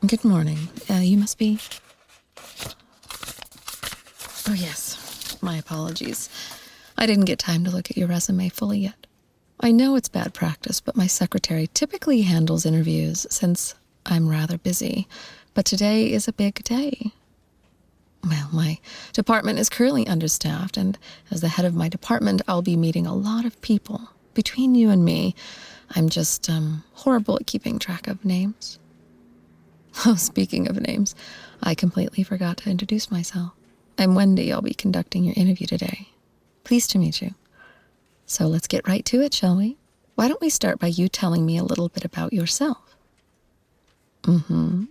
Good morning. You must be... Oh, yes. My apologies. I didn't get time to look at your resume fully yet. I know it's bad practice, but my secretary typically handles interviews since I'm rather busy. But today is a big day. Well, my department is currently understaffed, and as the head of my department, I'll be meeting a lot of people. Between you and me, I'm just horrible at keeping track of names. Oh, speaking of names, I completely forgot to introduce myself. I'm Wendy. I'll be conducting your interview today. Pleased to meet you. So let's get right to it, shall we? Why don't we start by you telling me a little bit about yourself? Oh,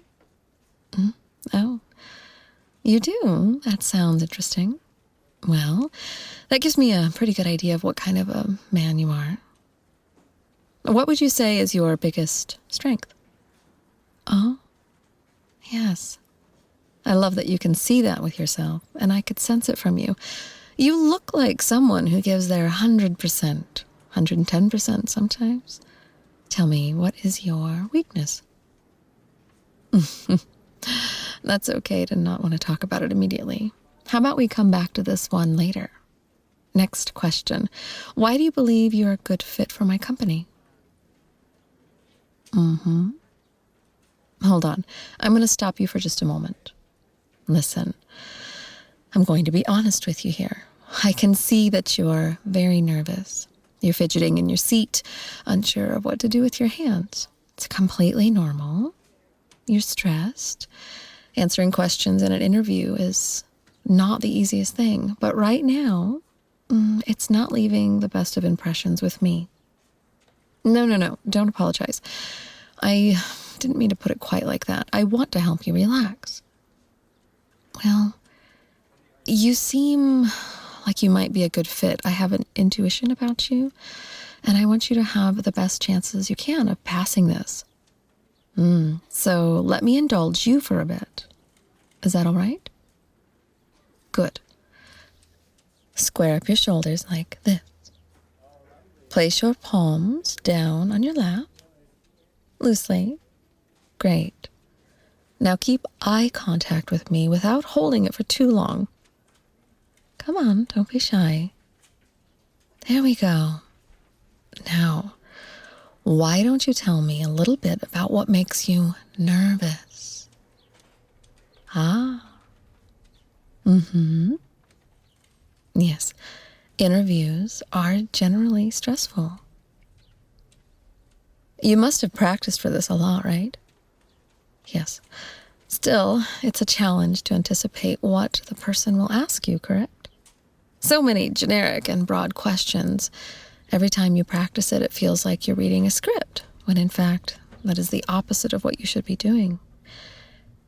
you do? That sounds interesting. Well, that gives me a pretty good idea of what kind of a man you are. What would you say is your biggest strength? Oh, yes. I love that you can see that with yourself, and I could sense it from you. You look like someone who gives their 100%, 110% sometimes. Tell me, what is your weakness? That's okay to not want to talk about it immediately. How about we come back to this one later? Next question. Why do you believe you're a good fit for my company? Hold on. I'm going to stop you for just a moment. Listen, I'm going to be honest with you here. I can see that you're very nervous. You're fidgeting in your seat, unsure of what to do with your hands. It's completely normal. You're stressed. Answering questions in an interview is not the easiest thing, but right now, it's not leaving the best of impressions with me. No, don't apologize. I didn't mean to put it quite like that. I want to help you relax. Well, you seem like you might be a good fit. I have an intuition about you, and I want you to have the best chances you can of passing this. So let me indulge you for a bit. Is that all right? Good. Square up your shoulders like this. Place your palms down on your lap, loosely. Great. Now keep eye contact with me without holding it for too long. Come on, don't be shy. There we go. Now, why don't you tell me a little bit about what makes you nervous? Yes, interviews are generally stressful. You must have practiced for this a lot, right? Yes. Still, it's a challenge to anticipate what the person will ask you, correct? So many generic and broad questions. Every time you practice it, it feels like you're reading a script, when in fact, that is the opposite of what you should be doing.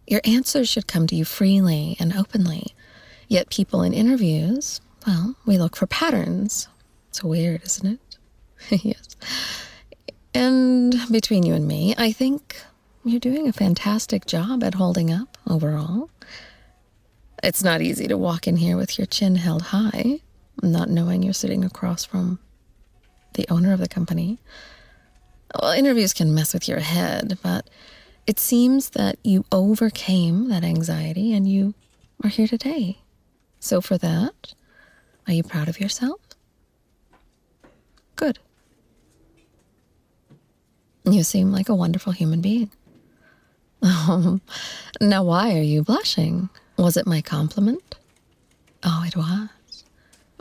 Your answers should come to you freely and openly. Yet people in interviews, well, we look for patterns. It's weird, isn't it? Yes. And between you and me, I think you're doing a fantastic job at holding up overall. It's not easy to walk in here with your chin held high, not knowing you're sitting across from the owner of the company. Well, interviews can mess with your head, but it seems that you overcame that anxiety and you are here today. So for that, are you proud of yourself? Good. You seem like a wonderful human being. Now why are you blushing? Was it my compliment? Oh, it was.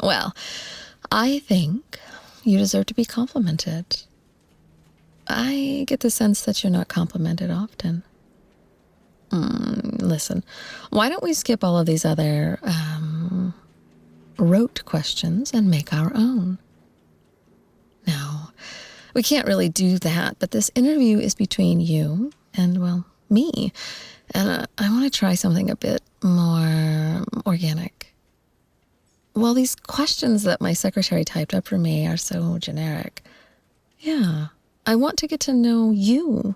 Well, I think you deserve to be complimented. I get the sense that you're not complimented often. Listen, why don't we skip all of these other, rote questions and make our own? Now, we can't really do that, but this interview is between you and, well, me. And I want to try something a bit more organic. Well, these questions that my secretary typed up for me are so generic. Yeah, I want to get to know you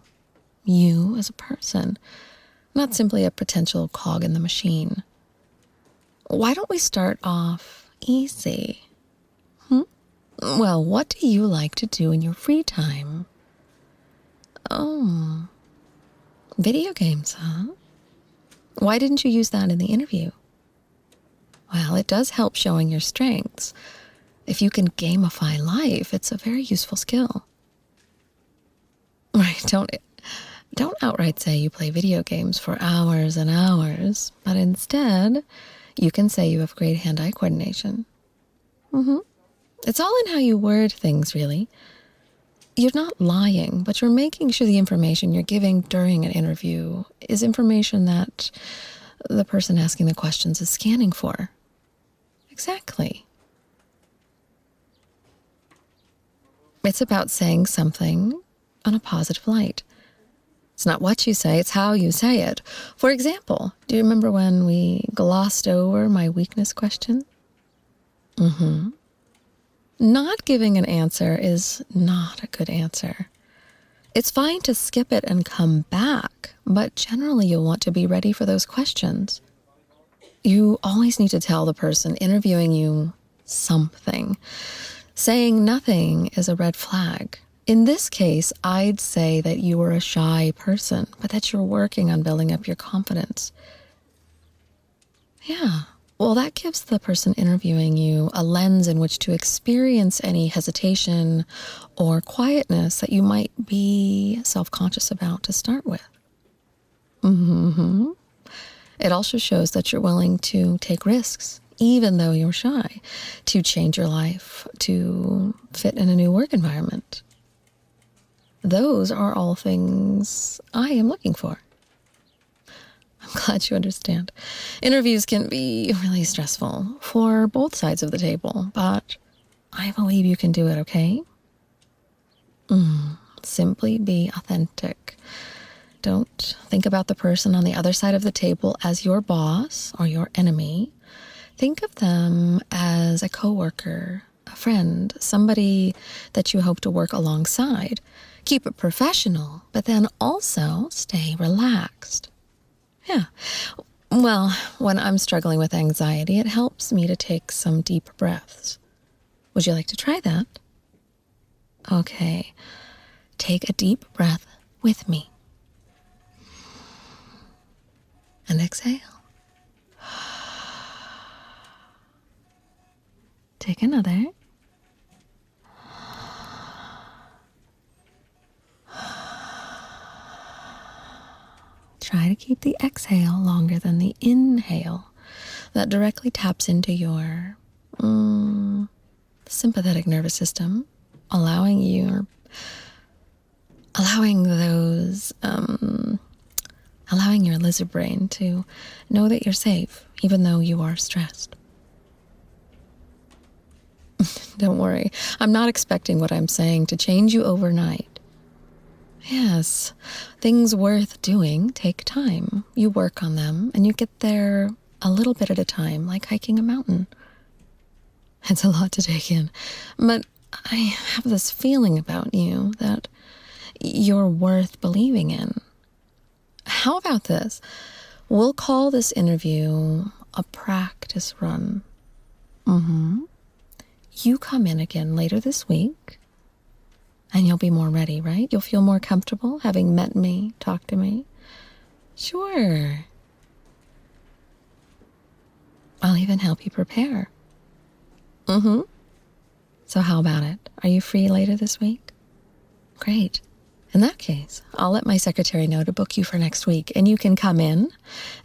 as a person, not simply a potential cog in the machine. Why don't we start off easy? Well, what do you like to do in your free time? Oh, Video games, huh? Why didn't you use that in the interview? Well, it does help showing your strengths. If you can gamify life, it's a very useful skill. Right, don't outright say you play video games for hours and hours, but instead, you can say you have great hand-eye coordination. It's all in how you word things, really. You're not lying, but you're making sure the information you're giving during an interview is information that the person asking the questions is scanning for. Exactly. It's about saying something on a positive light. It's not what you say, it's how you say it. For example, do you remember when we glossed over my weakness question? Not giving an answer is not a good answer. It's fine to skip it and come back, but generally you'll want to be ready for those questions. You always need to tell the person interviewing you something. Saying nothing is a red flag. In this case, I'd say that you are a shy person, but that you're working on building up your confidence. Yeah. Well, that gives the person interviewing you a lens in which to experience any hesitation or quietness that you might be self-conscious about to start with. It also shows that you're willing to take risks, even though you're shy, to change your life, to fit in a new work environment. Those are all things I am looking for. I'm glad you understand. Interviews can be really stressful for both sides of the table, but I believe you can do it, okay? Simply be authentic. Don't think about the person on the other side of the table as your boss or your enemy. Think of them as a coworker, a friend, somebody that you hope to work alongside. Keep it professional, but then also stay relaxed. Yeah. Well, when I'm struggling with anxiety, it helps me to take some deep breaths. Would you like to try that? Okay. Take a deep breath with me. And exhale. Take another. Try to keep the exhale longer than the inhale. That directly taps into your sympathetic nervous system, allowing your lizard brain to know that you're safe, even though you are stressed. Don't worry, I'm not expecting what I'm saying to change you overnight. Yes, things worth doing take time. You work on them, and you get there a little bit at a time, like hiking a mountain. It's a lot to take in, but I have this feeling about you that you're worth believing in. How about this? We'll call this interview a practice run. You come in again later this week, and you'll be more ready, right? You'll feel more comfortable having met me, talked to me. Sure. I'll even help you prepare. So how about it? Are you free later this week? Great. In that case, I'll let my secretary know to book you for next week, and you can come in,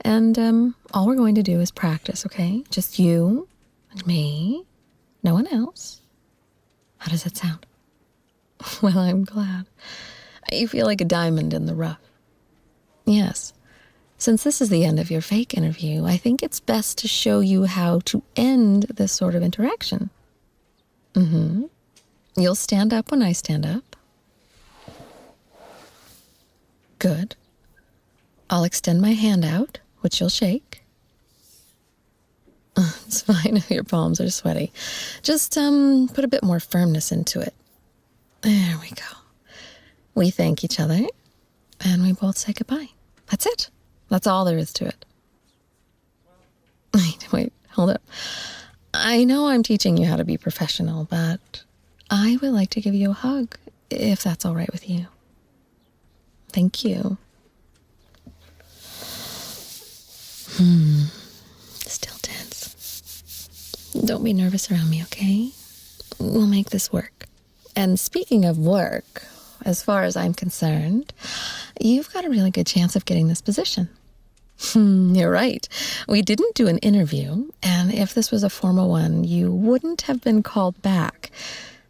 and all we're going to do is practice, okay? Just you and me, no one else. How does that sound? Well, I'm glad. You feel like a diamond in the rough. Yes. Since this is the end of your fake interview, I think it's best to show you how to end this sort of interaction. You'll stand up when I stand up. Good. I'll extend my hand out, which you'll shake. It's fine if your palms are sweaty. Just put a bit more firmness into it. There we go. We thank each other, and we both say goodbye. That's it. That's all there is to it. Wait, hold up. I know I'm teaching you how to be professional, but I would like to give you a hug, if that's all right with you. Thank you. Still tense. Don't be nervous around me, okay? We'll make this work. And speaking of work, as far as I'm concerned, you've got a really good chance of getting this position. You're right. We didn't do an interview, and if this was a formal one, you wouldn't have been called back.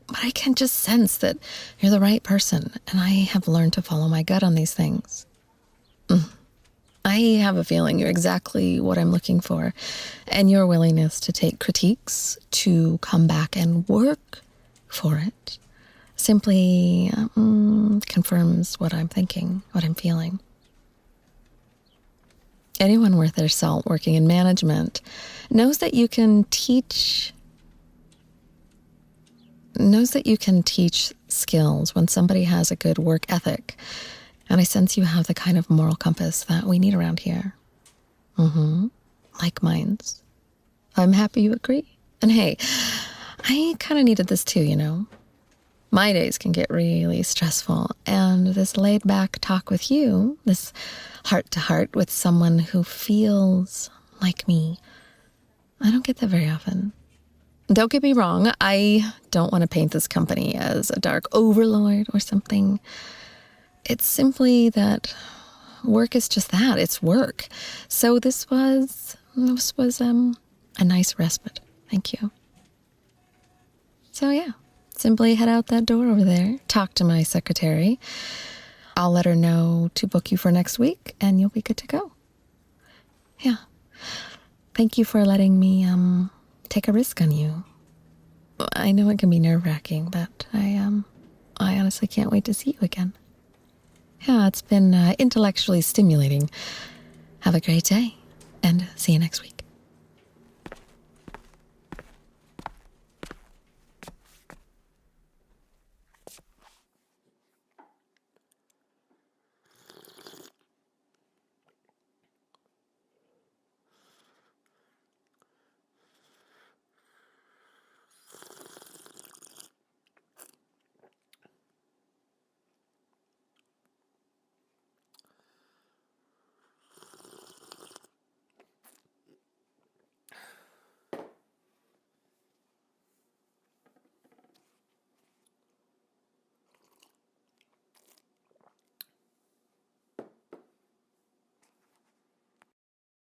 But I can just sense that you're the right person, and I have learned to follow my gut on these things. I have a feeling you're exactly what I'm looking for, and your willingness to take critiques, to come back and work for it, simply confirms what I'm thinking, what I'm feeling. Anyone worth their salt working in management knows that you can teach skills when somebody has a good work ethic. And I sense you have the kind of moral compass that we need around here. Like minds. I'm happy you agree. And hey, I kind of needed this too, you know. My days can get really stressful, and this laid-back talk with you, this heart-to-heart with someone who feels like me, I don't get that very often. Don't get me wrong, I don't want to paint this company as a dark overlord or something. It's simply that work is just that, it's work. So this was a nice respite. Thank you. So yeah. Simply head out that door over there, talk to my secretary. I'll let her know to book you for next week, and you'll be good to go. Yeah. Thank you for letting me take a risk on you. I know it can be nerve-wracking, but I honestly can't wait to see you again. Yeah, it's been intellectually stimulating. Have a great day, and see you next week.